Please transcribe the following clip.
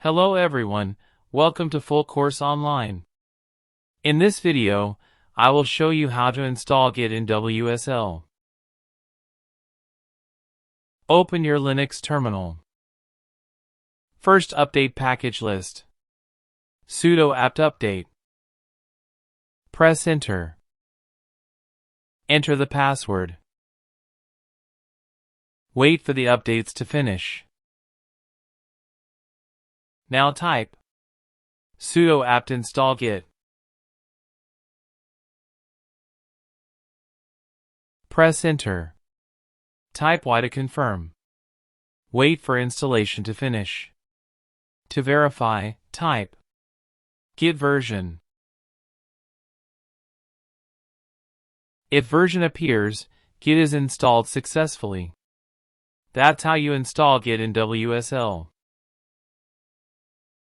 Hello everyone, welcome to Full Course Online. In this video, I will show you how to install Git in WSL. Open your Linux terminal. First, update package list. Sudo apt update. Press enter. Enter the password. Wait for the updates to finish. Now type sudo apt install git. Press enter. Type Y to confirm. Wait for installation to finish. To verify, type git version. If version appears, Git is installed successfully. That's how you install Git in WSL.